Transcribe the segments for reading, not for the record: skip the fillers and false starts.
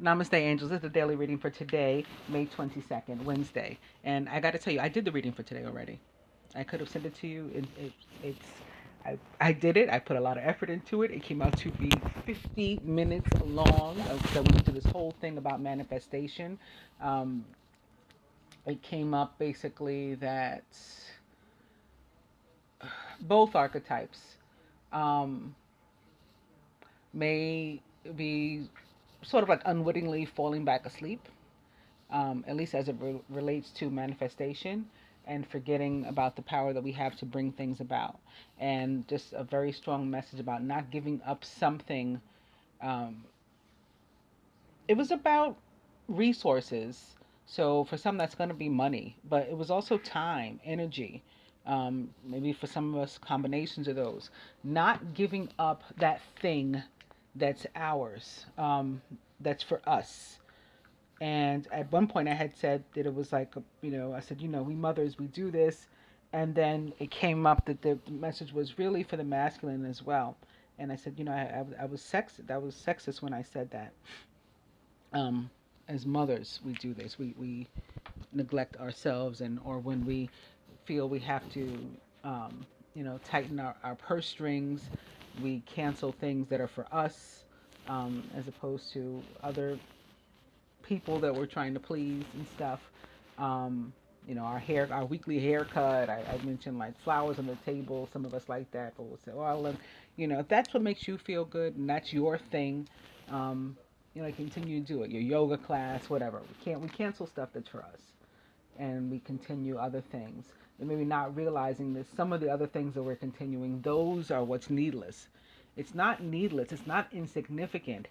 Namaste, angels. This is the daily reading for today, May 22nd, Wednesday. And I got to tell you, I did the reading for today already. I could have sent it to you. I did it. I put a lot of effort into it. It came out to be 50 minutes long. So we went through this whole thing about manifestation. Um, it came up basically that both archetypes um, may be sort of like unwittingly falling back asleep, at least as it relates to manifestation, and forgetting about the power that we have to bring things about. And just a very strong message about not giving up something. Um, it was about resources. So for some, that's going to be money, but it was also time, energy. Maybe for some of us, combinations of those. Not giving up that thing that's ours, that's for us. And at one point, I had said that it was like, I said, we mothers, we do this. And then it came up that the message was really for the masculine as well. And I said, I was sexist. I was sexist when I said that. Um, as mothers, we do this. We neglect ourselves, and or when we feel we have to, tighten our purse strings, we cancel things that are for us, as opposed to other people that we're trying to please and stuff. Um, our weekly haircut. I mentioned like flowers on the table. Some of us like that, but we'll say, well, if that's what makes you feel good and that's your thing, um, continue to do it. Your yoga class, whatever. We cancel stuff that's for us, and we continue other things. And maybe not realizing that some of the other things that we're continuing, those are what's needless. It's not needless. It's not insignificant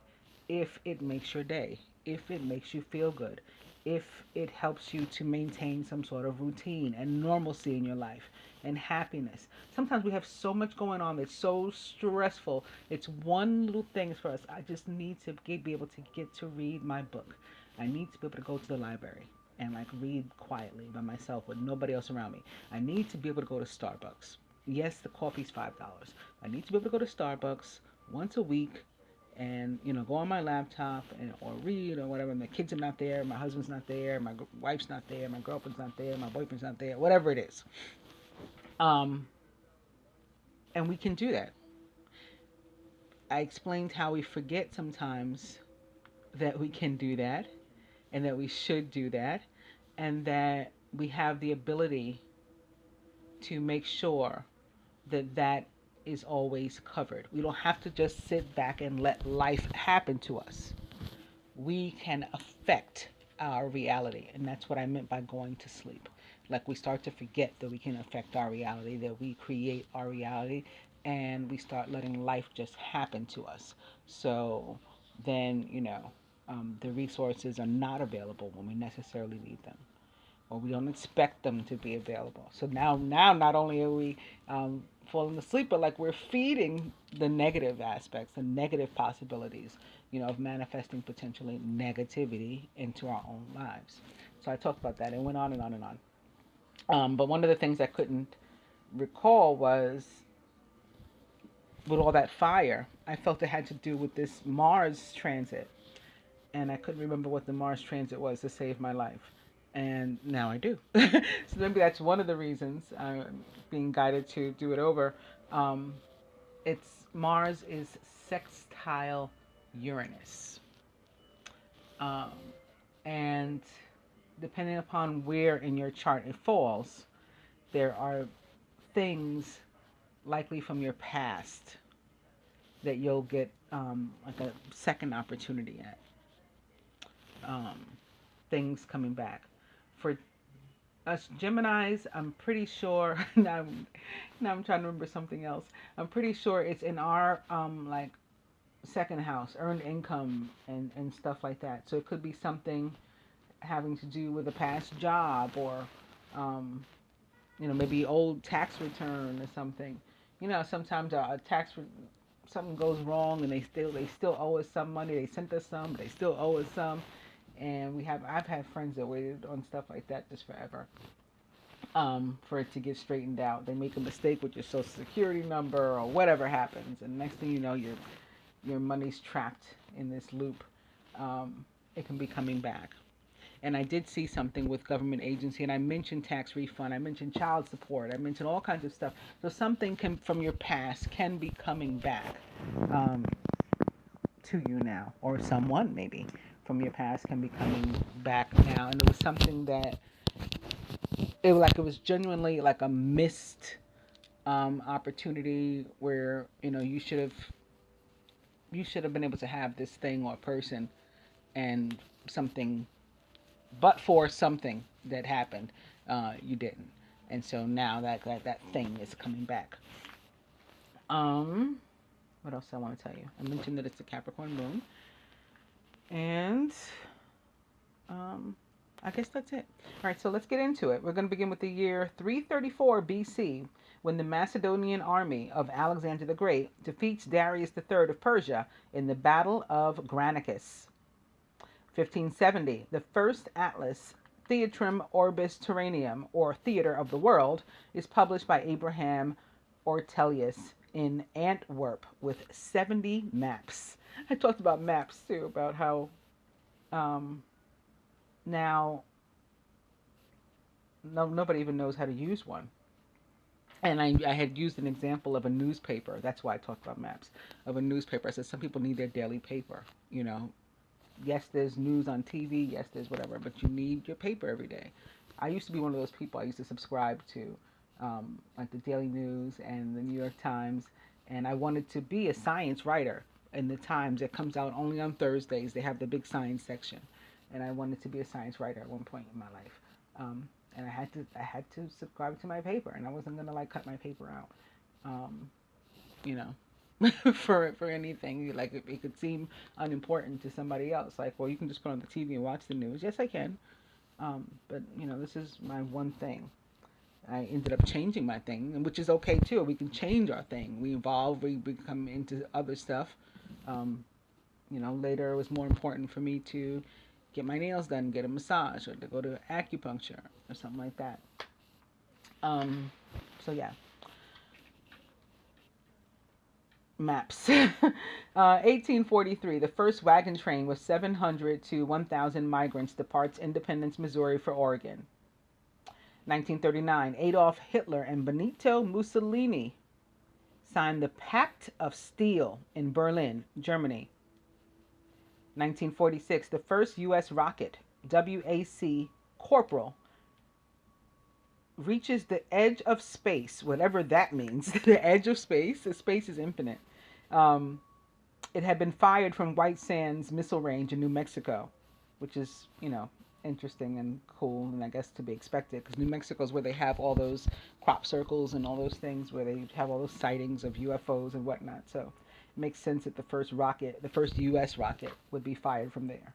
if it makes your day, if it makes you feel good, if it helps you to maintain some sort of routine and normalcy in your life and happiness. Sometimes we have so much going on that's so stressful. It's one little thing for us. I just need to be able to get to read my book. I need to be able to go to the library and like read quietly by myself with nobody else around me. I need to be able to go to Starbucks. Yes, the coffee's $5. I need to be able to go to Starbucks once a week and go on my laptop and or read or whatever. My kids are not there, my husband's not there, my wife's not there, my girlfriend's not there, my boyfriend's not there, whatever it is. Um, and we can do that. I explained how we forget sometimes that we can do that and that we should do that and that we have the ability to make sure that that is always covered. We don't have to just sit back and let life happen to us. We can affect our reality. And that's what I meant by going to sleep. Like we start to forget that we can affect our reality, that we create our reality, and we start letting life just happen to us. So then, the resources are not available when we necessarily need them, or we don't expect them to be available. So now not only are we falling asleep, but like we're feeding the negative aspects, the negative possibilities, of manifesting potentially negativity into our own lives. So I talked about that and went on and on and on. But one of the things I couldn't recall was with all that fire, I felt it had to do with this Mars transit, and I couldn't remember what the Mars transit was to save my life. And now I do. So maybe that's one of the reasons I'm being guided to do it over. Um, it's Mars is sextile Uranus. Um, and depending upon where in your chart it falls, there are things likely from your past that you'll get like a second opportunity at. Um, things coming back. For us Geminis, I'm pretty sure now I'm trying to remember something else. I'm pretty sure it's in our like second house, earned income and stuff like that. So it could be something having to do with a past job or um, maybe old tax return or something. Sometimes something goes wrong and they still owe us some money. They sent us some, but they still owe us some. And I've had friends that waited on stuff like that just forever, for it to get straightened out. They make a mistake with your social security number or whatever happens, and next thing you know, your money's trapped in this loop. it can be coming back. And I did see something with government agency, and I mentioned tax refund, I mentioned child support, I mentioned all kinds of stuff. So something can, from your past can be coming back um, to you now, or someone maybe from your past can be coming back now. And it was something that it was genuinely like a missed opportunity where you should have been able to have this thing or person and something, but for something that happened, you didn't. And so now that thing is coming back. Um, what else I want to tell you? I mentioned that it's a Capricorn moon, and um, I guess that's it. All right, so let's get into it. We're going to begin with the year 334 BC, when the Macedonian army of Alexander the Great defeats Darius III of Persia in the Battle of Granicus. 1570, the first atlas, Theatrum Orbis Terraneum, or Theater of the World, is published by Abraham Ortelius in Antwerp with 70 maps. I talked about maps too, about how um, now nobody even knows how to use one. And I had used an example of a newspaper. That's why I talked about maps of a newspaper. I said some people need their daily paper. Yes, there's news on TV. Yes, there's whatever, but you need your paper every day. I used to be one of those people. I used to subscribe to like the Daily News and the New York Times, and I wanted to be a science writer. In the Times, it comes out only on Thursdays. They have the big science section, and I wanted to be a science writer at one point in my life. And I had to subscribe to my paper, and I wasn't gonna like cut my paper out. Um, you know, for anything. Like it could seem unimportant to somebody else. Like, well, you can just put on the TV and watch the news. Yes, I can. But this is my one thing. I ended up changing my thing, which is okay too. We can change our thing. We evolve. We become into other stuff. Um, later it was more important for me to get my nails done, get a massage, or to go to acupuncture or something like that. Um, so yeah. Maps. 1843, the first wagon train with 700 to 1,000 migrants departs Independence, Missouri for Oregon. 1939, Adolf Hitler and Benito Mussolini signed the Pact of Steel in Berlin, Germany. 1946, the first U.S. rocket, WAC Corporal, reaches the edge of space, whatever that means. The edge of space. The space is infinite. Um, it had been fired from White Sands Missile Range in New Mexico, which is, interesting and cool, and I guess to be expected, because New Mexico is where they have all those crop circles and all those things, where they have all those sightings of UFOs and whatnot. So it makes sense that the first U.S. rocket, would be fired from there.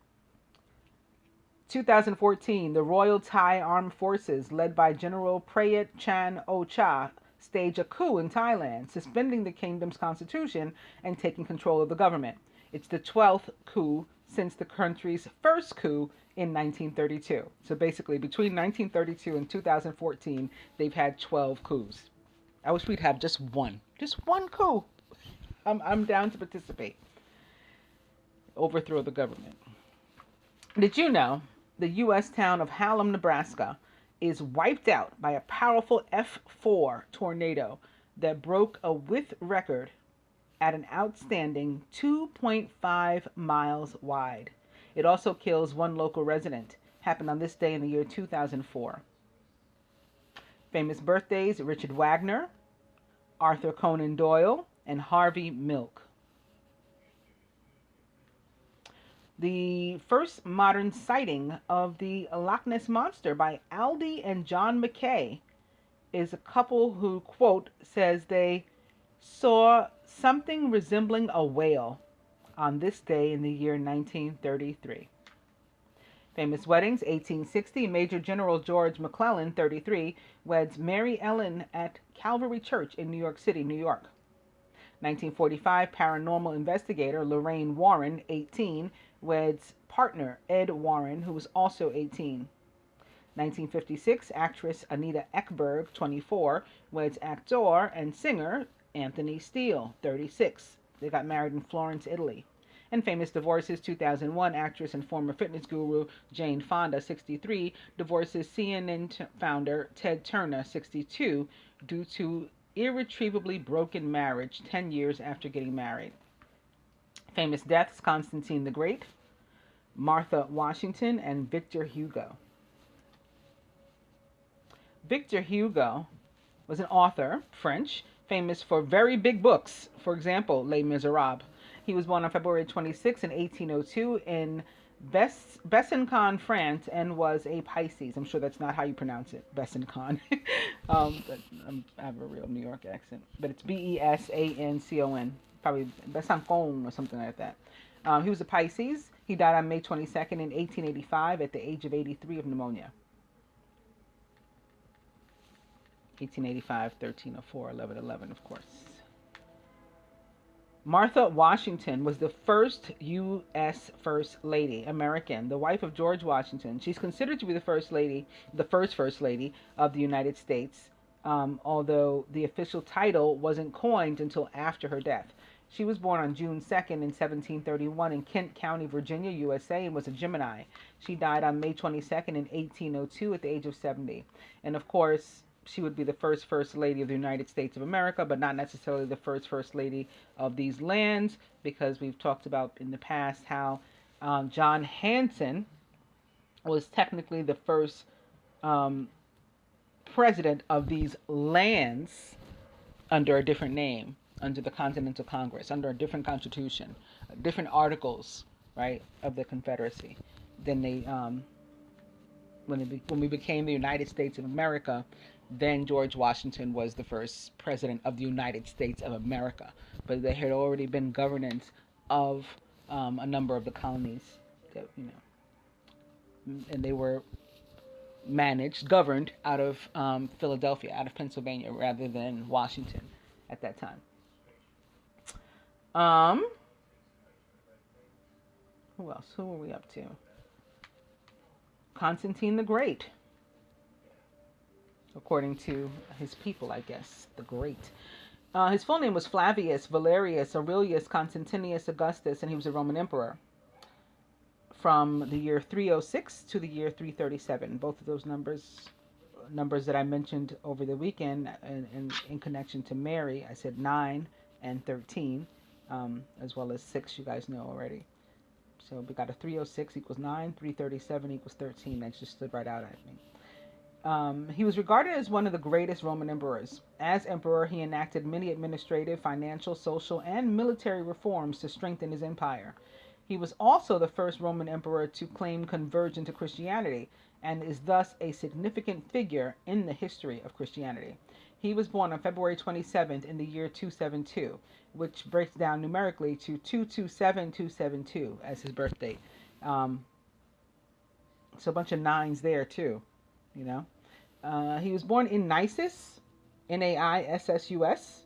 2014, the Royal Thai Armed Forces, led by General Prayut Chan-o-cha, stage a coup in Thailand, suspending the kingdom's constitution and taking control of the government. It's the 12th coup since the country's first coup in 1932. So basically, between 1932 and 2014, they've had 12 coups. I wish we'd have just one coup. I'm down to participate. Overthrow the government. Did you know the U.S. town of Hallam, Nebraska, is wiped out by a powerful F4 tornado that broke a width record at an outstanding 2.5 miles wide? It also kills one local resident. Happened on this day in the year 2004. Famous birthdays: Richard Wagner, Arthur Conan Doyle, and Harvey Milk. The first modern sighting of the Loch Ness Monster by Aldi and John McKay is a couple who, quote, says they saw something resembling a whale on this day in the year 1933. Famous weddings: 1860, Major General George McClellan, 33, weds Mary Ellen at Calvary Church in New York City, New York. 1945, paranormal investigator Lorraine Warren, 18, weds partner Ed Warren, who was also 18. 1956, actress Anita Ekberg, 24, weds actor and singer Anthony Steele, 36. They got married in Florence, Italy. And famous divorces: 2001, actress and former fitness guru Jane Fonda, 63, divorces CNN founder Ted Turner, 62, due to irretrievably broken marriage 10 years after getting married. Famous deaths: Constantine the Great, Martha Washington, and Victor Hugo. Victor Hugo was an author, French, famous for very big books. For example, Les Miserables. He was born on February 26 in 1802 in Besançon, France, and was a Pisces. I'm sure that's not how you pronounce it, Besançon. But I have a real New York accent, but it's Besancon, probably Besançon or something like that. He was a Pisces. He died on May 22nd in 1885 at the age of 83 of pneumonia. 1885, 1304, 1111, of course. Martha Washington was the first U.S. First Lady, American, the wife of George Washington. She's considered to be the first Lady of the United States, although the official title wasn't coined until after her death. She was born on June 2nd in 1731 in Kent County, Virginia, USA, and was a Gemini. She died on May 22nd in 1802 at the age of 70. And of course, she would be the First Lady of the United States of America, but not necessarily the First Lady of these lands, because we've talked about in the past how John Hanson was technically the first um, president of these lands under a different name, under the Continental Congress, under a different constitution, different articles, right, of the Confederacy. Then they, when we became the United States of America, then George Washington was the first president of the United States of America. But there had already been governance of a number of the colonies that, and they were governed out of Philadelphia, out of Pennsylvania, rather than Washington at that time. Who else? Who were we up to? Constantine the Great, according to his people, I guess, the Great. His full name was Flavius Valerius Aurelius Constantinius Augustus, and he was a Roman emperor from the year 306 to the year 337. Both of those numbers that I mentioned over the weekend in connection to Mary, I said 9 and 13, as well as 6, you guys know already. So we got a 306 equals 9, 337 equals 13. That just stood right out at me. He was regarded as one of the greatest Roman emperors. As emperor, he enacted many administrative, financial, social, and military reforms to strengthen his empire. He was also the first Roman emperor to claim conversion to Christianity, and is thus a significant figure in the history of Christianity. He was born on February 27th in the year 272, which breaks down numerically to 227272 as his birth date. So a bunch of nines there too, you know. He was born in Nisus, Naissus,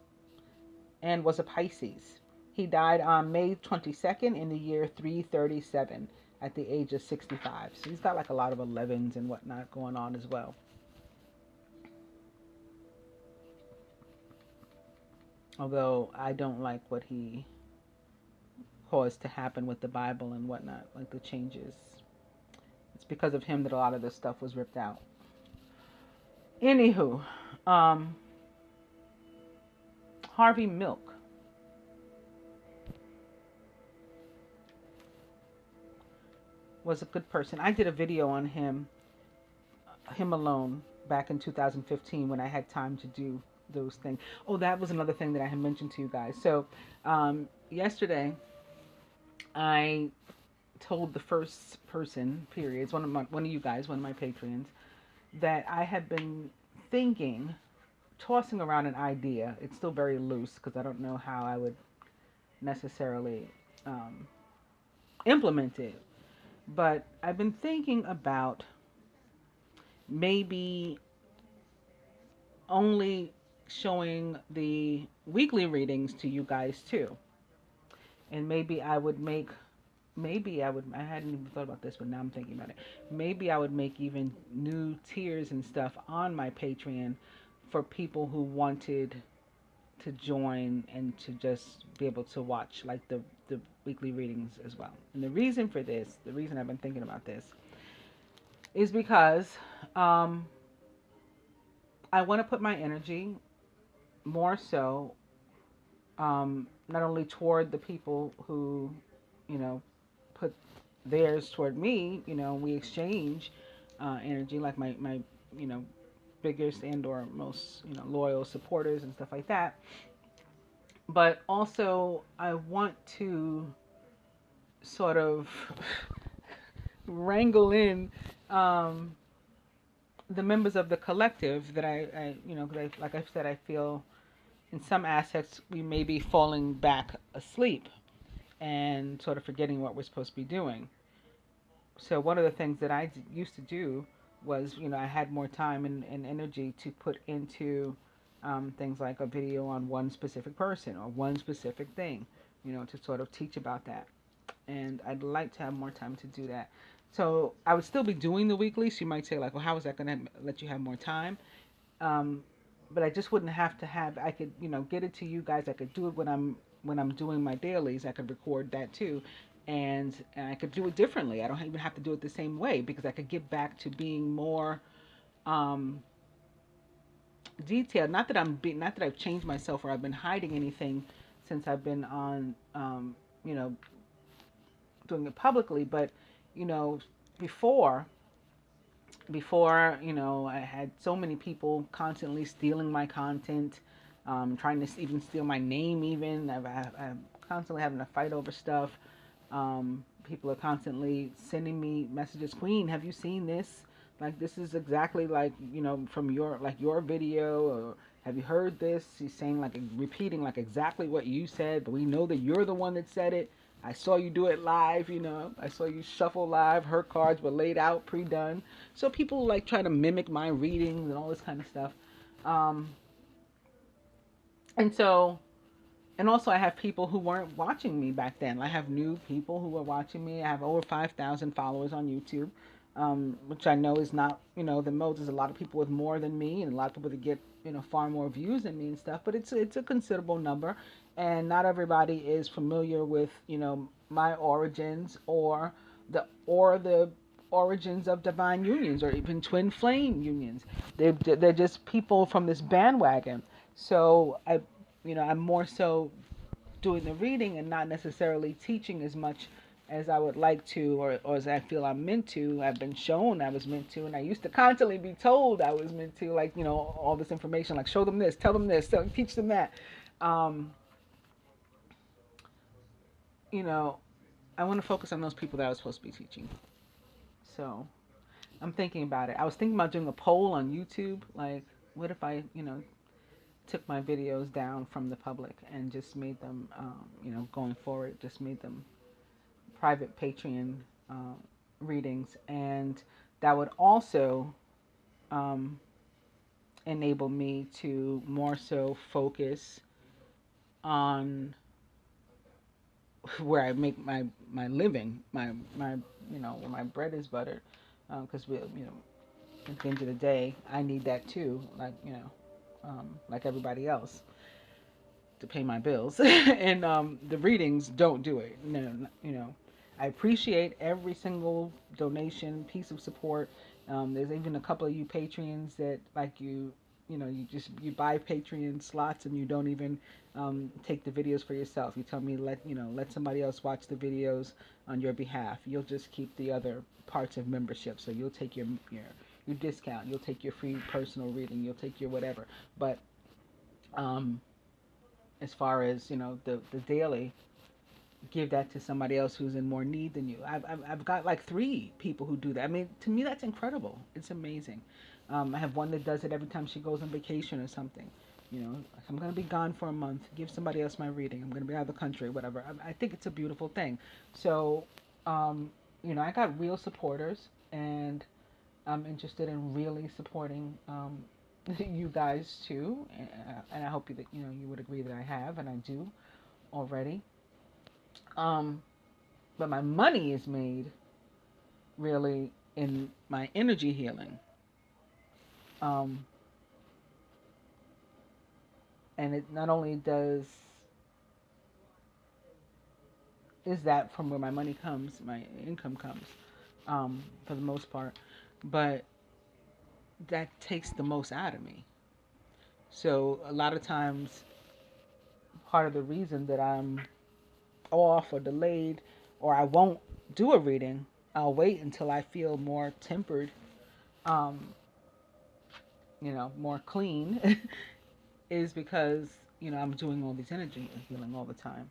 and was a Pisces. He died on May 22nd in the year 337 at the age of 65. So he's got like a lot of 11s and whatnot going on as well. Although I don't like what he caused to happen with the Bible and whatnot, like the changes. It's because of him that a lot of this stuff was ripped out. Anywho, Harvey Milk was a good person. I did a video on him alone, back in 2015 when I had time to do those things. Oh, that was another thing that I had mentioned to you guys. So yesterday, I told the first person, periods, one of you guys, one of my patrons, that I had been thinking, tossing around an idea. It's still very loose because I don't know how I would necessarily implement it. But I've been thinking about maybe only showing the weekly readings to you guys too. And maybe I hadn't even thought about this, but now I'm thinking about it. Maybe I would make even new tiers and stuff on my Patreon for people who wanted to join and to just be able to watch like the weekly readings as well. And the reason for this, the reason I've been thinking about this, is because um, I want to put my energy more so not only toward the people who, you know, put theirs toward me. We exchange energy, like my you know biggest and or most loyal supporters and stuff like that. But also, I want to sort of wrangle in um, the members of the collective that cause like I said, I feel in some aspects we may be falling back asleep and sort of forgetting what we're supposed to be doing. So one of the things that used to do was, I had more time and energy to put into things like a video on one specific person or one specific thing, to sort of teach about that. And I'd like to have more time to do that. So I would still be doing the weekly. So you might say like, well, how is that going to let you have more time? Um, but I just wouldn't have to have. I could, get it to you guys. I could do it when I'm doing my dailies. I could record that too, and I could do it differently. I don't even have to do it the same way because I could get back to being more um, detailed. Not that I've changed myself or I've been hiding anything since I've been on, you know, doing it publicly. But you know, before I had so many people constantly stealing my content, trying to even steal my name. Even I'm constantly having to fight over stuff. People are constantly sending me messages. Queen, have you seen this? Like this is exactly like from your video, or have you heard this? He's saying like repeating like exactly what you said, but we know that you're the one that said it. I saw you do it live. I saw you shuffle live. Her cards were laid out, pre-done. So people like try to mimic my readings and all this kind of stuff. Um, and so and also I have people who weren't watching me back then. I have new people who are watching me. I have over 5,000 followers on YouTube, which I know is not, the most. There's a lot of people with more than me and a lot of people that get, far more views than me and stuff, but it's a considerable number. And not everybody is familiar with, my origins or the origins of divine unions or even twin flame unions. They're just people from this bandwagon. So I'm more so doing the reading and not necessarily teaching as much as I would like to, or as I feel I'm meant to. I've been shown I was meant to, and I used to constantly be told I was meant to, like, all this information, like show them this, tell them this, teach them that. Um, you know, I want to focus on those people that I was supposed to be teaching. So I'm thinking about it. I was thinking about doing a poll on YouTube, like, what if I, took my videos down from the public and just made them, going forward, just made them private Patreon um, readings, and that would also um, enable me to more so focus on where I make my living, my where my bread is buttered, because we at the end of the day I need that too, like like everybody else to pay my bills, and the readings don't do it. No, I appreciate every single donation, piece of support. There's even a couple of you Patreons that like you buy Patreon slots and you don't even take the videos for yourself. You tell me let somebody else watch the videos on your behalf. You'll just keep the other parts of membership. So you'll take your discount. You'll take your free personal reading. You'll take your whatever. But um, as far as the daily, give that to somebody else who's in more need than you. I've got like 3 people who do that. I mean, to me that's incredible. It's amazing. I have one that does it every time she goes on vacation or something. I'm going to be gone for a month, give somebody else my reading. I'm going to be out of the country, whatever. I think it's a beautiful thing. So I got real supporters, and I'm interested in really supporting you guys too, and I hope that you would agree that I have, and I do already. Um, but my money is made really in my energy healing. Um, And it not only does is that from where my money comes, my income comes, for the most part, but that takes the most out of me. So a lot of times, part of the reason that I'm off or delayed, or I won't do a reading, I'll wait until I feel more tempered, um, more clean, is because I'm doing all these energy and healing all the time.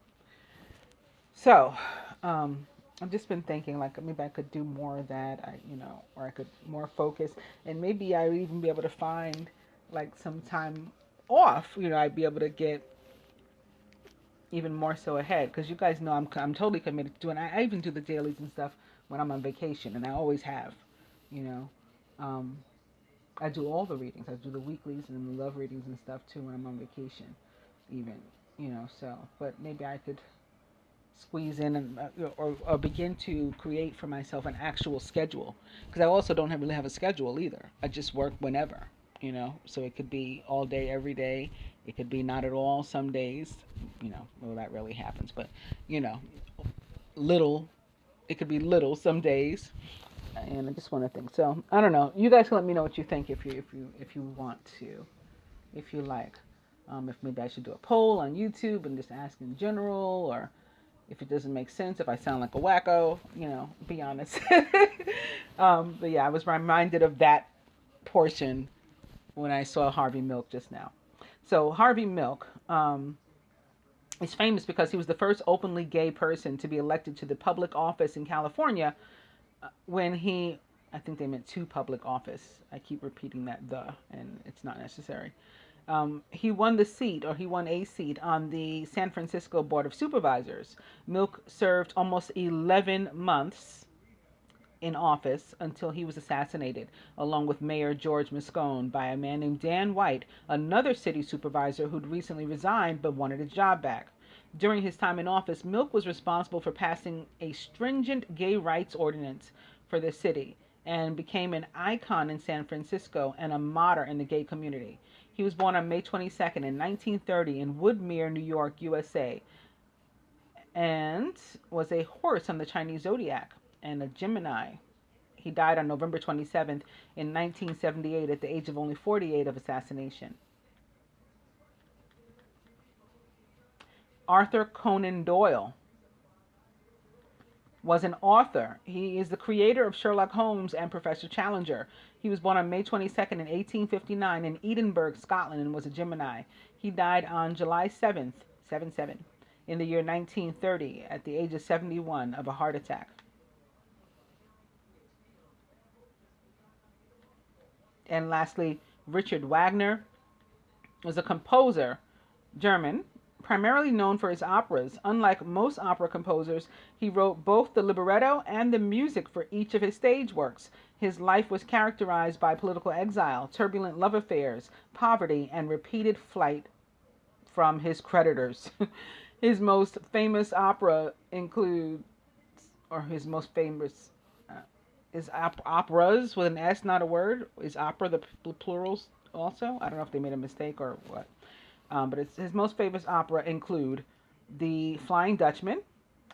So, I've just been thinking like maybe I could do more of that. Or I could more focus, and maybe I would even be able to find like some time off. I'd be able to get even more so ahead because you guys know I'm totally committed to doing. I even do the dailies and stuff when I'm on vacation, and I always have. You know, um, I do all the readings. I do the weeklies and the love readings and stuff too when I'm on vacation, even. So but maybe I could squeeze in and or begin to create for myself an actual schedule because I also don't really have a schedule either. I just work whenever, so it could be all day every day, it could be not at all some days, well that really happens, but you know little, it could be little some days. And I just want to think, so I don't know, you guys can let me know what you think if you want to, if you like, if maybe I should do a poll on YouTube and just ask in general, or if it doesn't make sense, if I sound like a wacko, be honest. But yeah, I was reminded of that portion when I saw Harvey Milk just now. So Harvey Milk is famous because he was the first openly gay person to be elected to the public office in California when he, I think they meant to public office. I keep repeating that and it's not necessary. He won the seat, or he won a seat on the San Francisco Board of Supervisors. Milk served almost 11 months in office until he was assassinated, along with Mayor George Moscone, by a man named Dan White, another city supervisor who'd recently resigned but wanted his job back. During his time in office, Milk was responsible for passing a stringent gay rights ordinance for the city and became an icon in San Francisco and a martyr in the gay community. He was born on May 22nd in 1930 in Woodmere, New York, USA, and was a horse on the Chinese zodiac and a Gemini. He died on November 27th in 1978 at the age of only 48 of assassination. Arthur Conan Doyle was an author. He is the creator of Sherlock Holmes and Professor Challenger. He was born on May 22nd in 1859 in Edinburgh, Scotland, and was a Gemini. He died on July 7th, in the year 1930 at the age of 71 of a heart attack. And lastly, Richard Wagner was a composer, German, primarily known for his operas. Unlike most opera composers, he wrote both the libretto and the music for each of his stage works. His life was characterized by political exile, turbulent love affairs, poverty, and repeated flight from his creditors. His most famous opera includes, or his most famous uh, is operas with an S, not a word. Is opera the plurals also? I don't know if they made a mistake or what. But his most famous opera include The Flying Dutchman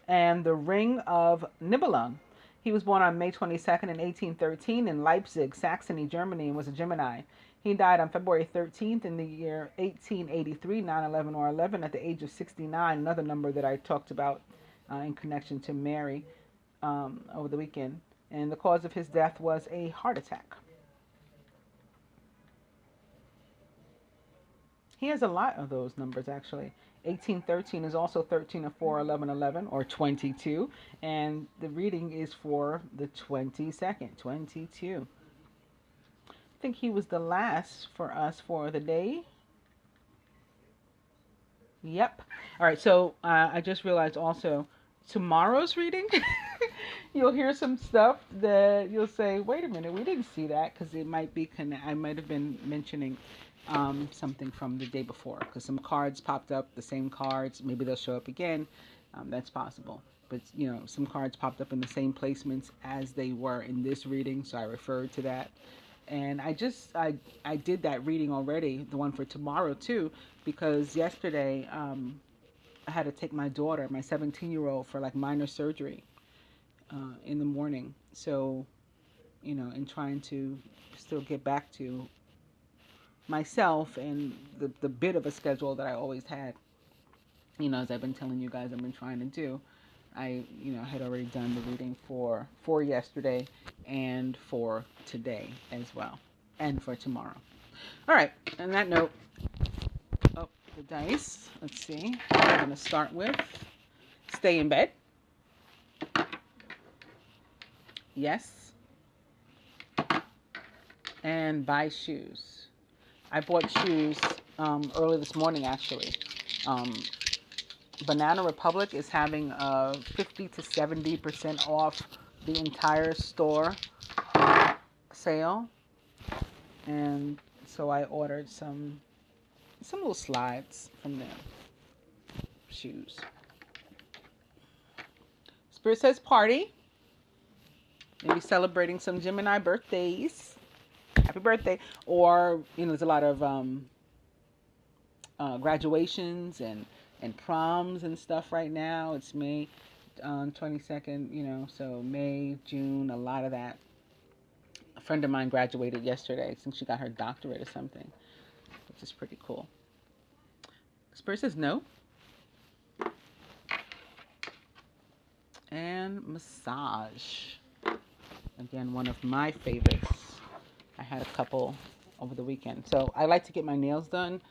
and The Ring of Nibelung. He was born on May 22nd in 1813 in Leipzig, Saxony, Germany, and was a Gemini. He died on February 13th in the year 1883, 9/11 or 11, at the age of 69, another number that I talked about in connection to Mary over the weekend. And the cause of his death was a heart attack. He has a lot of those numbers actually. 1813 is also 13 of 4, 11, 11, or 22. And the reading is for the 22nd, 22. I think he was the last for us for the day. Yep. All right, so I just realized also tomorrow's reading, you'll hear some stuff that you'll say, wait a minute, we didn't see that, because it might be, I might have been mentioning something from the day before, because some cards popped up, the same cards, maybe they'll show up again. That's possible. But, some cards popped up in the same placements as they were in this reading, so I referred to that. And I did that reading already, the one for tomorrow too, because yesterday I had to take my daughter, my 17-year-old, for like minor surgery in the morning. So, in trying to still get back to myself and the bit of a schedule that I always had, as I've been telling you guys, I've been trying to do. Had already done the reading for yesterday and for today as well, and for tomorrow. All right. On that note, oh, the dice. Let's see. I'm going to start with stay in bed. Yes. And buy shoes. I bought shoes early this morning, actually. Um, Banana Republic is having a 50 to 70% off the entire store sale. And so I ordered some little slides from them. Shoes. Spirit says party. Maybe celebrating some Gemini birthdays. Happy birthday. Or, there's a lot of graduations and proms and stuff right now. It's May 22nd, so May, June, a lot of that. A friend of mine graduated yesterday. I think she got her doctorate or something, which is pretty cool. Spirit says no. And massage. Again, one of my favorites. I had a couple over the weekend. So I like to get my nails done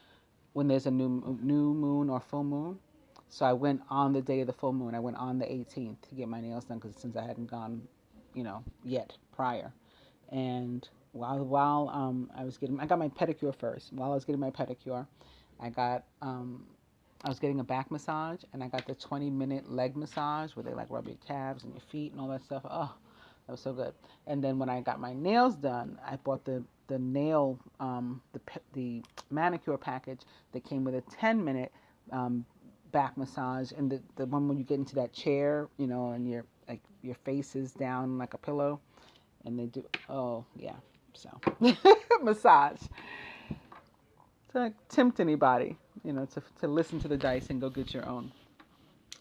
when there's a new moon or full moon. So I went on the day of the full moon. I went on the 18th to get my nails done because since I hadn't gone, yet prior. And while I got my pedicure first. While I was getting my pedicure, I was getting a back massage, and I got the 20-minute leg massage where they like rub your calves and your feet and all that stuff. Oh, that was so good. And then when I got my nails done, I bought the nail the manicure package that came with a 10-minute back massage, and the one when you get into that chair, and your face is down like a pillow, and they do, oh yeah, so massage to tempt anybody, to listen to the dice and go get your own.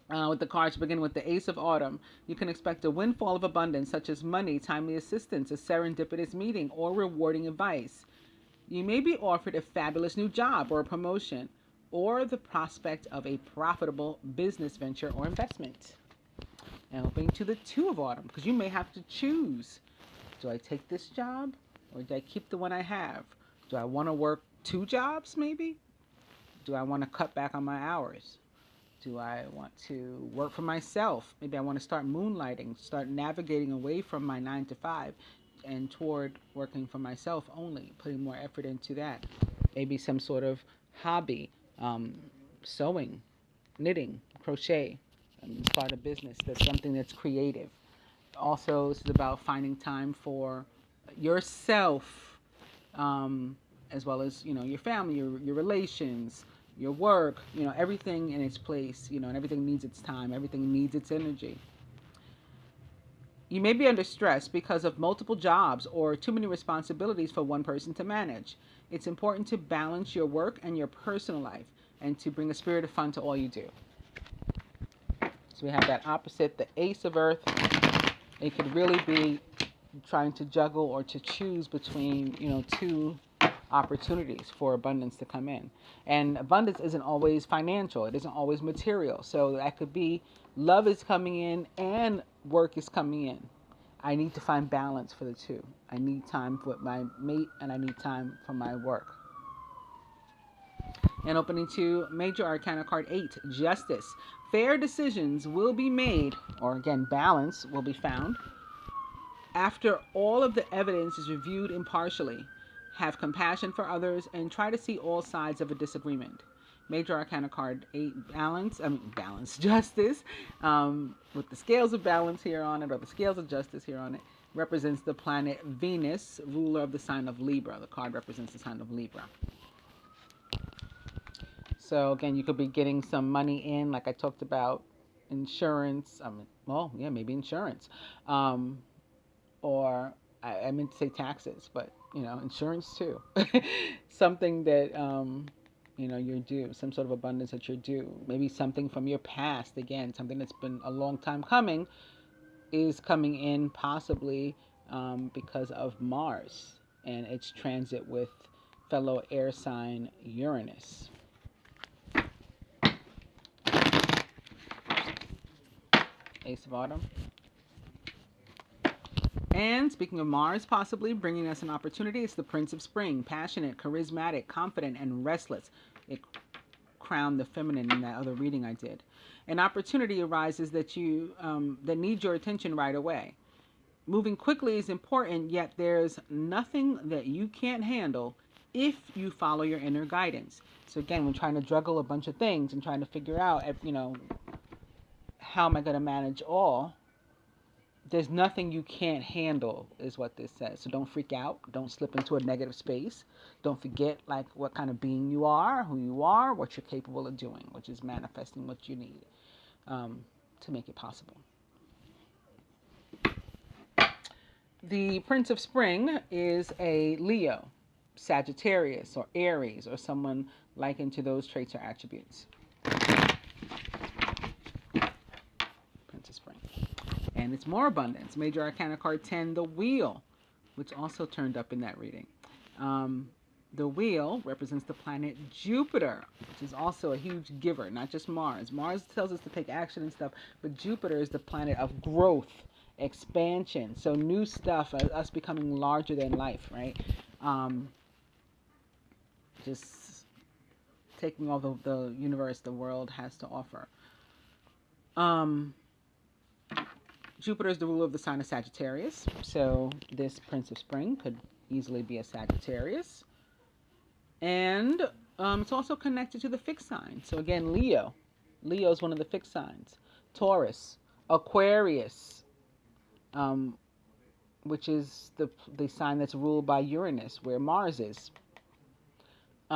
With the cards, begin with the Ace of Autumn. You can expect a windfall of abundance, such as money, timely assistance, a serendipitous meeting, or rewarding advice. You may be offered a fabulous new job or a promotion, or the prospect of a profitable business venture or investment. And opening to the Two of Autumn, because you may have to choose. Do I take this job, or do I keep the one I have? Do I want to work 2 jobs, maybe? Do I want to cut back on my hours? Do I want to work for myself? Maybe I want to start moonlighting, start navigating away from my 9 to 5 and toward working for myself only, putting more effort into that. Maybe some sort of hobby, sewing, knitting, crochet. Start a business that's something that's creative. Also, this is about finding time for yourself, as well as your family, your relations, your work, everything in its place, and everything needs its time, everything needs its energy. You may be under stress because of multiple jobs or too many responsibilities for one person to manage. It's important to balance your work and your personal life and to bring a spirit of fun to all you do. So we have that opposite, the Ace of Earth. It could really be trying to juggle or to choose between, 2 opportunities for abundance to come in. And abundance isn't always financial. It isn't always material. So that could be love is coming in and work is coming in. I need to find balance for the 2. I need time with my mate and I need time for my work. And opening to Major Arcana card 8, Justice. Fair decisions will be made, or again, balance will be found, after all of the evidence is reviewed impartially. Have compassion for others and try to see all sides of a disagreement. Major Arcana card 8, balance, justice, with the scales of balance here on it, or the scales of justice here on it, represents the planet Venus, ruler of the sign of Libra. The card represents the sign of Libra. So again, you could be getting some money in, like I talked about, insurance. Maybe insurance, or I meant to say taxes, but insurance too. Something that you're due, some sort of abundance that you're due. Maybe something from your past, again, something that's been a long time coming is coming in, possibly because of Mars and its transit with fellow air sign Uranus. Ace of Autumn. And speaking of Mars, possibly bringing us an opportunity, it's the Prince of Spring, passionate, charismatic, confident, and restless. It crowned the feminine in that other reading I did. An opportunity arises that needs your attention right away. Moving quickly is important, yet there's nothing that you can't handle if you follow your inner guidance. So again, when trying to juggle a bunch of things and trying to figure out, how am I going to manage all? There's nothing you can't handle, is what this says. So don't freak out. Don't slip into a negative space. Don't forget like what kind of being you are, who you are, what you're capable of doing, which is manifesting what you need to make it possible. The Prince of Spring is a Leo, Sagittarius, or Aries, or someone likened to those traits or attributes. Prince of Spring. And it's more abundance. Major Arcana card 10, the Wheel, which also turned up in that reading. The Wheel represents the planet Jupiter, which is also a huge giver, not just Mars. Mars tells us to take action and stuff, but Jupiter is the planet of growth, expansion. So new stuff, us becoming larger than life, right? Just taking all the universe, the world has to offer. Jupiter is the ruler of the sign of Sagittarius, so this Prince of Spring could easily be a Sagittarius. And it's also connected to the fixed sign. So again, Leo. Leo is one of the fixed signs. Taurus, Aquarius, which is the sign that's ruled by Uranus, where Mars is. Did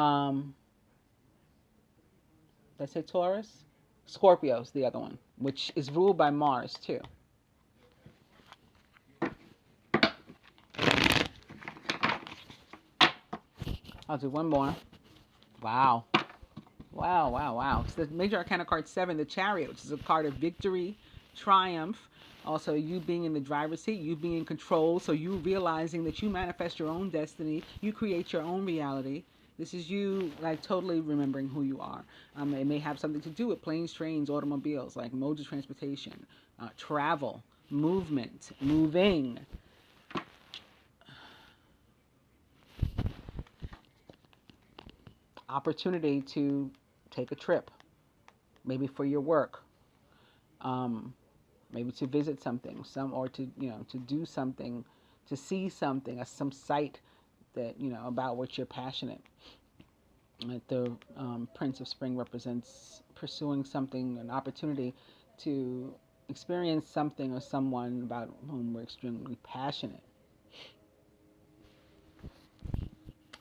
I say Taurus? Scorpio's the other one, which is ruled by Mars too. I'll do one more. Wow. Wow, wow, wow. It's the Major Arcana card 7, the Chariot, which is a card of victory, triumph. Also, you being in the driver's seat, you being in control. So you realizing that you manifest your own destiny. You create your own reality. This is you, like, totally remembering who you are. It may have something to do with planes, trains, automobiles, like modes of transportation, travel, movement, moving. Opportunity to take a trip, maybe for your work, maybe to visit something, or to to do something, to see something, some site that about which you're passionate. The Prince of Spring represents pursuing something, an opportunity to experience something or someone about whom we're extremely passionate.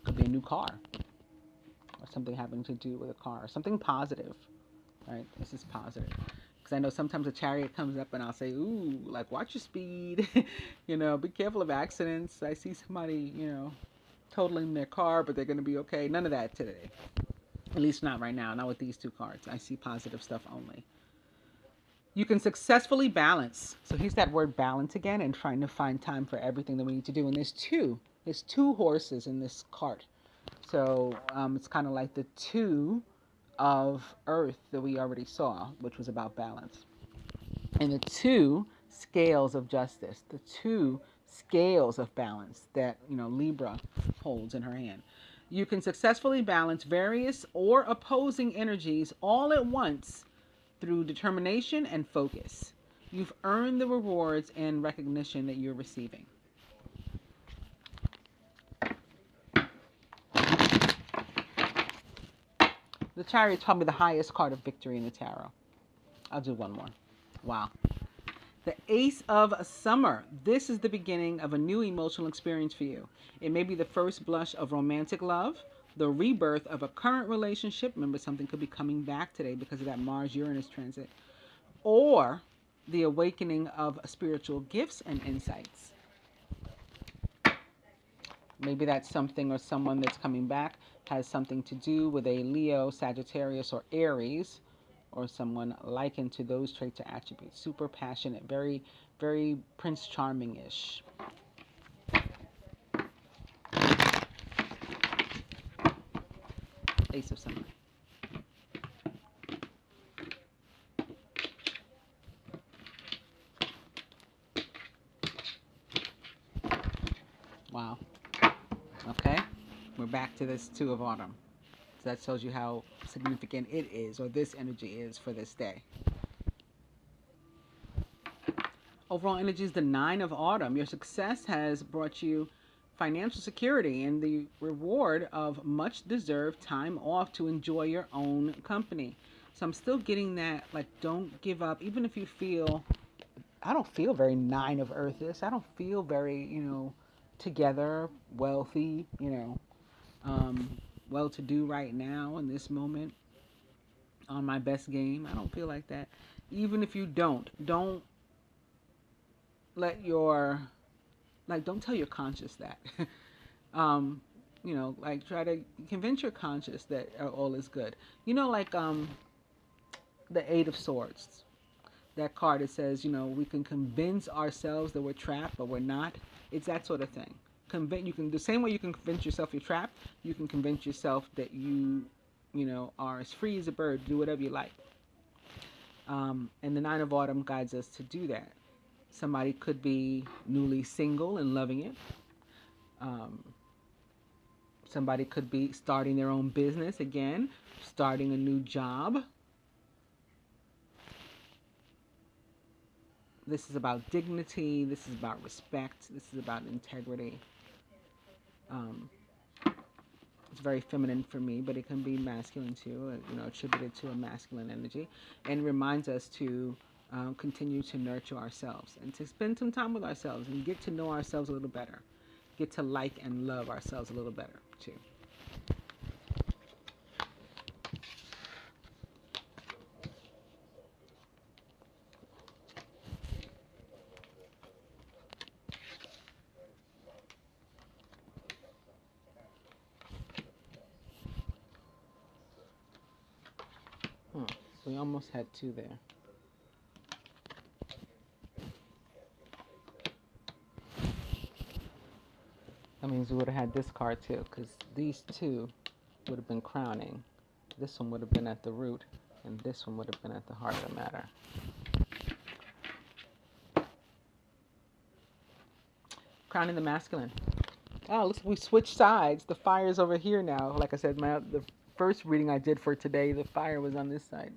Could be a new car, or something having to do with a car, something positive, right? This is positive. Because I know sometimes a Chariot comes up and I'll say, ooh, like, watch your speed, be careful of accidents. I see somebody, totaling their car, but they're going to be okay. None of that today. At least not right now, not with these two cards. I see positive stuff only. You can successfully balance. So here's that word balance again, and trying to find time for everything that we need to do. And there's two horses in this cart. So it's kind of like the two of Earth that we already saw, which was about balance. And the two scales of justice, the two scales of balance that Libra holds in her hand. You can successfully balance various or opposing energies all at once through determination and focus. You've earned the rewards and recognition that you're receiving. The Chariot is probably the highest card of victory in the tarot. I'll do one more. Wow. The Ace of Summer. This is the beginning of a new emotional experience for you. It may be the first blush of romantic love, the rebirth of a current relationship. Remember, something could be coming back today because of that Mars-Uranus transit. Or the awakening of spiritual gifts and insights. Maybe that's something or someone that's coming back has something to do with a Leo, Sagittarius, or Aries, or someone likened to those traits or attributes. Super passionate, very, very Prince Charming ish. Ace of Summer. Wow. Okay. We're back to this Two of Autumn. So that tells you how significant it is, or this energy is for this day. Overall energy is the Nine of Autumn. Your success has brought you financial security and the reward of much deserved time off to enjoy your own company. So I'm still getting that, like, don't give up, even if you feel, I don't feel very Nine of Earth-ish. I don't feel very, together, wealthy, um, well to do right now in this moment on my best game. I don't feel like that. Even if you don't let your, like, don't tell your conscious that. um, like, try to convince your conscious that all is good. Like, the Eight of Swords. That card, it says, we can convince ourselves that we're trapped, but we're not. It's that sort of thing. You can, the same way you can convince yourself you're trapped, you can convince yourself that are as free as a bird, do whatever you like. And the Nine of Autumn guides us to do that. Somebody could be newly single and loving it. Um, Somebody could be starting their own business again, starting a new job. This is about dignity. This is about respect. This is about integrity. Um, it's very feminine for me, but it can be masculine too, attributed to a masculine energy, and reminds us to continue to nurture ourselves and to spend some time with ourselves and get to know ourselves a little better, get to like and love ourselves a little better too. Hmm. We almost had two there. That means we would have had this card too, because these two would have been crowning. This one would have been at the root, and this one would have been at the heart of the matter. Crowning the masculine. Oh, listen, we switched sides. The fire's over here now. Like I said, the first reading I did for today, the fire was on this side.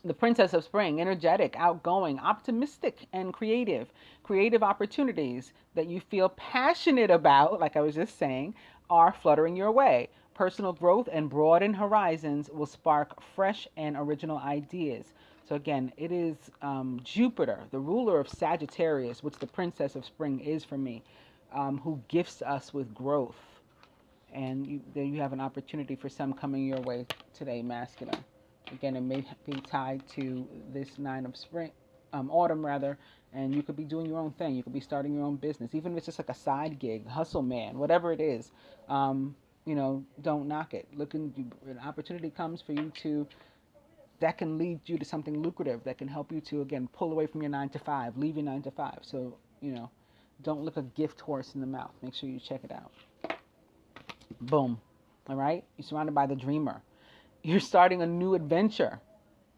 The Princess of Spring, energetic, outgoing, optimistic, and creative. Creative opportunities that you feel passionate about, like I was just saying, are fluttering your way. Personal growth and broadened horizons will spark fresh and original ideas. So, again, it is Jupiter, the ruler of Sagittarius, which the Princess of Spring is for me, who gifts us with growth. And there you have an opportunity for some coming your way today, masculine. Again, it may be tied to this Nine of Spring, Autumn rather, and you could be doing your own thing. You could be starting your own business, even if it's just like a side gig, hustle man, whatever it is. Don't knock it. An opportunity comes for you to, that can lead you to something lucrative that can help you to, again, pull away from your 9 to 5, leave your 9 to 5. So, don't look a gift horse in the mouth. Make sure you check it out. Boom. All right? You're surrounded by the dreamer. You're starting a new adventure.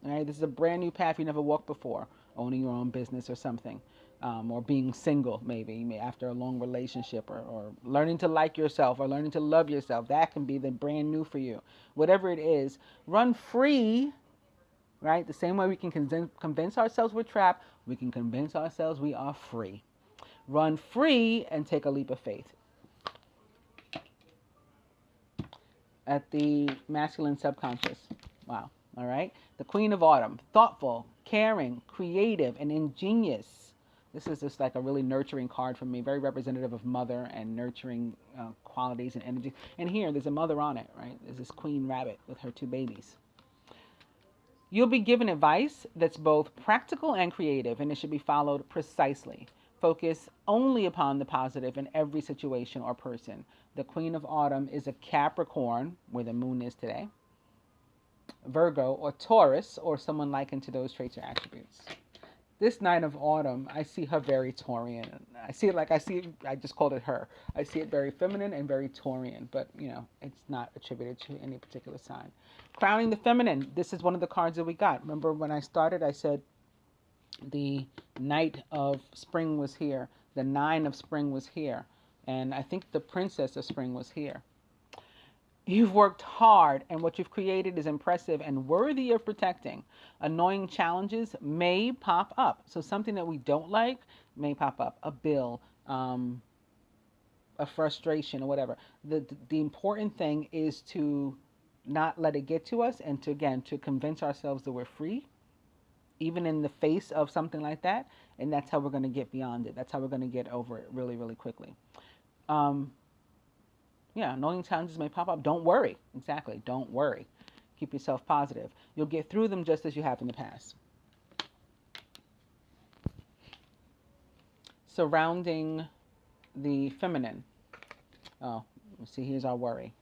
All right? This is a brand new path you never walked before, owning your own business or something. Or being single, maybe after a long relationship, or learning to like yourself, or learning to love yourself. That can be the brand new for you. Whatever it is, run free, right? The same way we can convince ourselves we're trapped, we can convince ourselves we are free. Run free and take a leap of faith. At the masculine subconscious. Wow. All right. The Queen of Autumn. Thoughtful, caring, creative, and ingenious. This is just like a really nurturing card for me. Very representative of mother and nurturing qualities and energy. And here, there's a mother on it, right? There's this queen rabbit with her two babies. You'll be given advice that's both practical and creative, and it should be followed precisely. Focus only upon the positive in every situation or person. The Queen of Autumn is a Capricorn, where the moon is today, Virgo, or Taurus, or someone likened to those traits or attributes. This Nine of Autumn, I see her very Taurian. I just called it her. I see it very feminine and very Taurian, but it's not attributed to any particular sign. Crowning the feminine, this is one of the cards that we got. Remember when I started, I said the Knight of Spring was here, the Nine of Spring was here, and I think the Princess of Spring was here. You've worked hard, and what you've created is impressive and worthy of protecting. Annoying challenges may pop up. So, something that we don't like may pop up. A bill, a frustration, or whatever. The important thing is to not let it get to us, and to convince ourselves that we're free, even in the face of something like that. And that's how we're going to get beyond it. That's how we're going to get over it really, really quickly. Annoying challenges may pop up. Don't worry. Exactly. Don't worry. Keep yourself positive. You'll get through them just as you have in the past. Surrounding the feminine. Oh, see, here's our worry.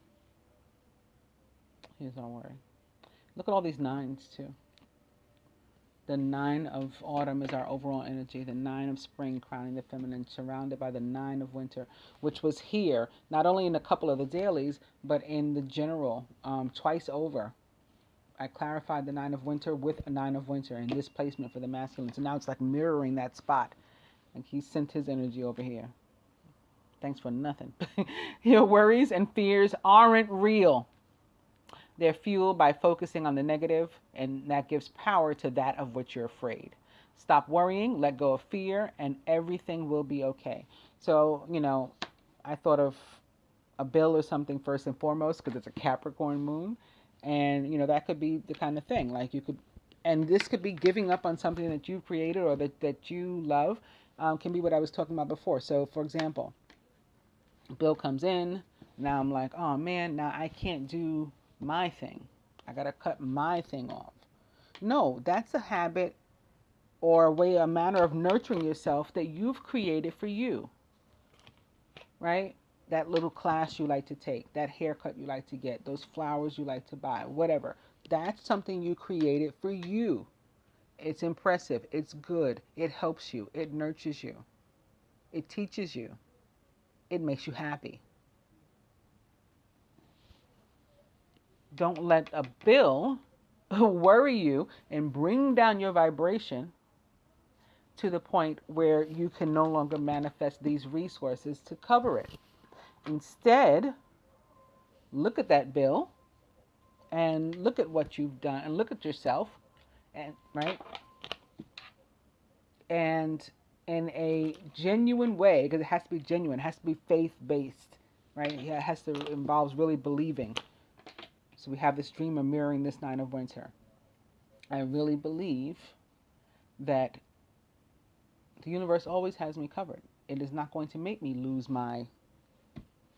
Here's our worry. Look at all these nines, too. The Nine of Autumn is our overall energy. The Nine of Spring crowning the feminine, surrounded by the Nine of Winter, which was here, not only in a couple of the dailies, but in the general, twice over. I clarified the Nine of Winter with a Nine of Winter in this placement for the masculine. So now it's like mirroring that spot. Like he sent his energy over here. Thanks for nothing. Your worries and fears aren't real. They're fueled by focusing on the negative, and that gives power to that of which you're afraid. Stop worrying, let go of fear, and everything will be okay. So, I thought of a bill or something first and foremost because it's a Capricorn moon. And, that could be the kind of thing. Like and this could be giving up on something that you created or that you love, can be what I was talking about before. So, for example, bill comes in. Now I'm like, oh man, now I can't do my thing. I got to cut my thing off. No, that's a habit or a manner of nurturing yourself that you've created for you, right? That little class you like to take, that haircut you like to get, those flowers you like to buy, whatever. That's something you created for you. It's impressive. It's good. It helps you. It nurtures you. It teaches you. It makes you happy. Don't let a bill worry you and bring down your vibration to the point where you can no longer manifest these resources to cover it. Instead, look at that bill and look at what you've done and look at yourself, and right, and in a genuine way, because it has to be genuine, it has to be faith-based, right? It has to involves really believing. So we have this dream of mirroring this Nine of Winter. I really believe that the universe always has me covered. It is not going to make me lose my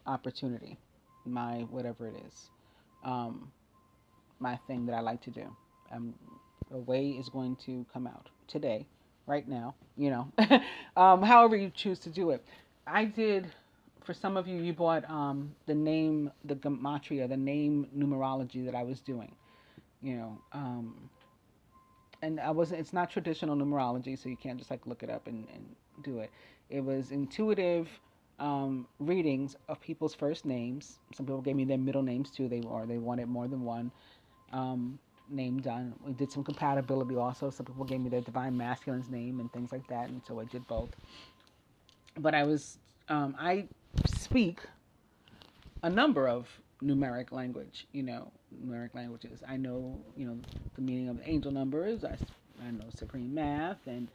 opportunity, my whatever it is, my thing that I like to do. A way is going to come out today, right now, however you choose to do it. I did, for some of you, you bought the gematria, the name numerology that I was doing, and it's not traditional numerology, so you can't just like look it up and do it. It was intuitive readings of people's first names. Some people gave me their middle names too. They wanted more than one name done. We did some compatibility also. Some people gave me their divine masculine's name and things like that, and so I did both. But I speak a number of numeric languages. I know, the meaning of the angel numbers. I know supreme math, and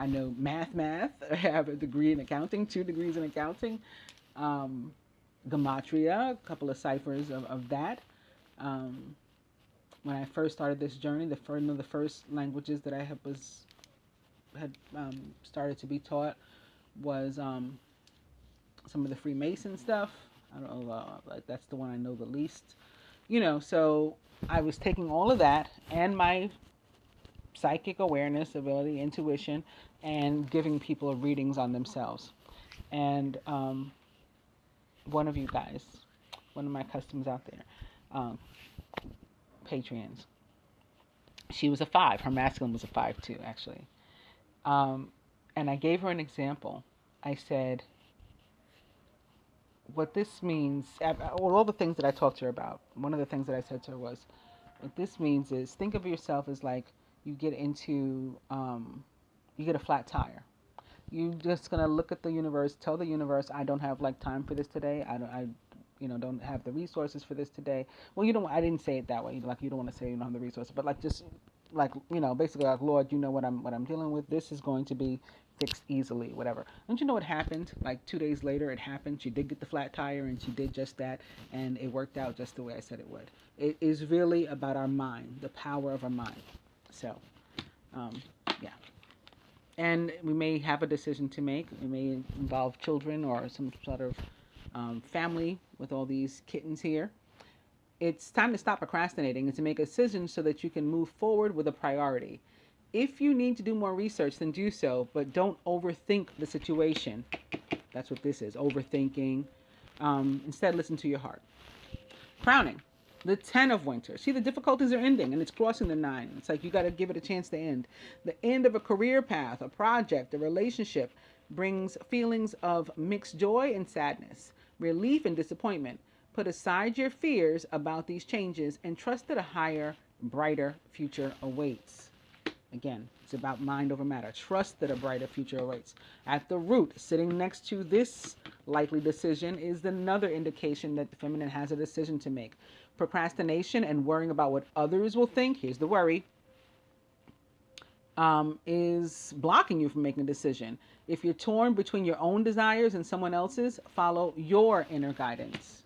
I know math. I have a degree in accounting, 2 degrees in accounting. Gematria, a couple of ciphers of that. When I first started this journey, one of the first languages that I had started to be taught was some of the Freemason stuff. I don't know, like that's the one I know the least. So I was taking all of that and my psychic awareness, ability, intuition, and giving people readings on themselves. And one of you guys, one of my customers out there, um, Patreons, she was a five. Her masculine was a five too, actually. Um, and I gave her an example. I said, what this means, all the things that I talked to her about, one of the things that I said to her was, what this means is think of yourself as like you get into, you get a flat tire. You just gonna look at the universe, tell the universe, I don't have like time for this today. Don't have the resources for this today. Well, you don't. I didn't say it that way. Like you don't want to say you don't have the resources, but like just like basically like Lord, you know what I'm dealing with. This is going to be fixed easily, whatever. Don't you know what happened? Like 2 days later, it happened. She did get the flat tire, and she did just that, and it worked out just the way I said it would. It is really about our mind, the power of our mind. So, um, yeah. And we may have a decision to make. It may involve children or some sort of family with all these kittens here. It's time to stop procrastinating and to make a decision so that you can move forward with a priority. If you need to do more research, then do so, but don't overthink the situation. That's what this is, overthinking. Instead, listen to your heart. Crowning. The 10 of winter. See, the difficulties are ending and it's crossing the 9. It's like you got to give it a chance to end. The end of a career path, a project, a relationship brings feelings of mixed joy and sadness, relief and disappointment. Put aside your fears about these changes and trust that a higher, brighter future awaits. Again, it's about mind over matter. Trust that a brighter future awaits. At the root, sitting next to this likely decision, is another indication that the feminine has a decision to make. Procrastination and worrying about what others will think, here's the worry, is blocking you from making a decision. If you're torn between your own desires and someone else's, follow your inner guidance.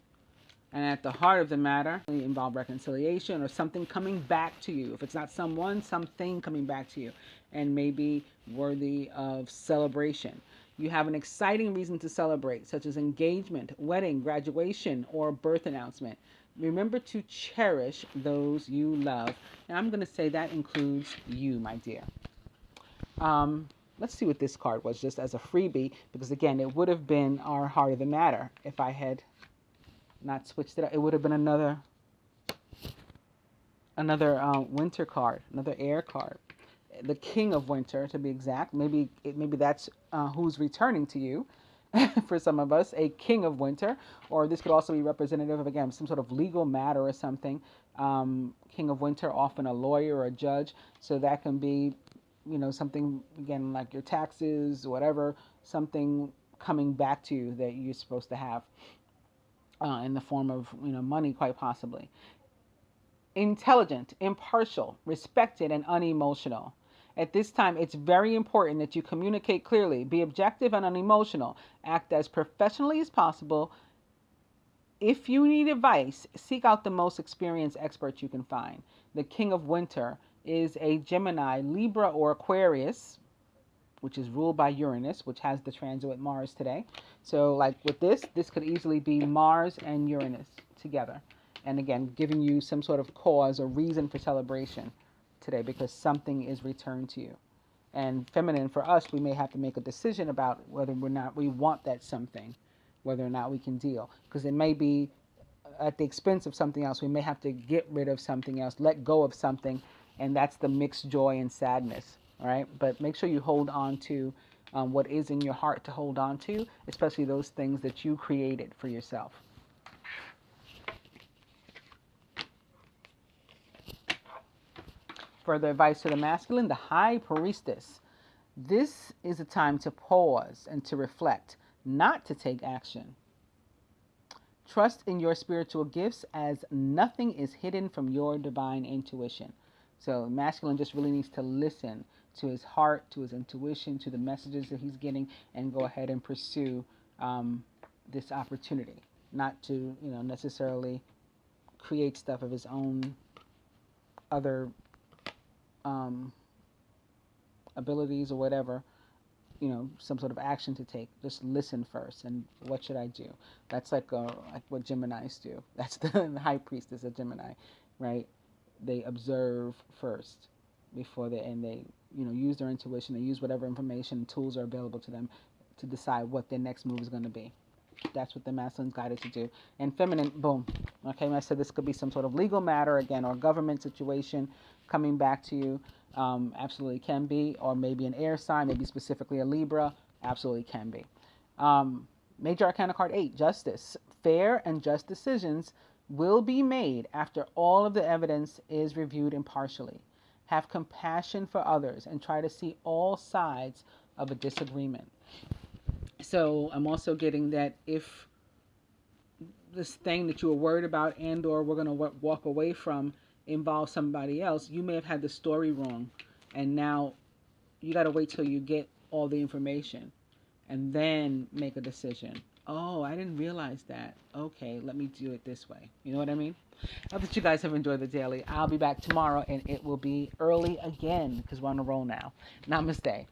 And at the heart of the matter, involve reconciliation or something coming back to you. If it's not someone, something coming back to you and maybe worthy of celebration. You have an exciting reason to celebrate, such as engagement, wedding, graduation, or birth announcement. Remember to cherish those you love. And I'm going to say that includes you, my dear. Let's see what this card was just as a freebie, because again, it would have been our heart of the matter if I had not switched it up. It would have been another winter card, another air card, the King of Winter to be exact. Maybe that's who's returning to you. For some of us, a King of Winter, or this could also be representative of again some sort of legal matter or something. King of Winter, often a lawyer or a judge, so that can be, something again like your taxes, whatever, something coming back to you that you're supposed to have in the form of money, quite possibly. Intelligent, impartial, respected, and unemotional. At this time, it's very important that you communicate clearly, be objective and unemotional, act as professionally as possible. If you need advice, seek out the most experienced expert you can find. The King of Winter is a Gemini, Libra, or Aquarius, which is ruled by Uranus, which has the transit with Mars today. So like with this could easily be Mars and Uranus together. And again, giving you some sort of cause or reason for celebration today because something is returned to you. And feminine, for us, we may have to make a decision about whether or not we want that something, whether or not we can deal. Because it may be at the expense of something else. We may have to get rid of something else, let go of something, and that's the mixed joy and sadness. All right, but make sure you hold on to what is in your heart to hold on to, especially those things that you created for yourself. Further advice to the masculine, the High Priestess. This is a time to pause and to reflect, not to take action. Trust in your spiritual gifts as nothing is hidden from your divine intuition. So masculine just really needs to listen to his heart, to his intuition, to the messages that he's getting, and go ahead and pursue this opportunity. Not to necessarily create stuff of his own other abilities or whatever, some sort of action to take. Just listen first. And what should I do? That's like what Geminis do. That's the high priestess of Gemini, right? They observe first before they use their intuition. They use whatever information and tools are available to them to decide what their next move is going to be. That's what the masculine's guided to do. And feminine, boom. Okay, I said this could be some sort of legal matter again, or government situation coming back to you. Absolutely can be, or maybe an air sign, maybe specifically a Libra. Absolutely can be. Major Arcana card 8, Justice. Fair and just decisions will be made after all of the evidence is reviewed impartially. Have compassion for others and try to see all sides of a disagreement. So I'm also getting that if this thing that you were worried about and or we're going to walk away from involves somebody else, you may have had the story wrong. And now you got to wait till you get all the information and then make a decision. Oh, I didn't realize that. Okay, let me do it this way. You know what I mean? I hope that you guys have enjoyed the daily. I'll be back tomorrow and it will be early again because we're on a roll now. Namaste.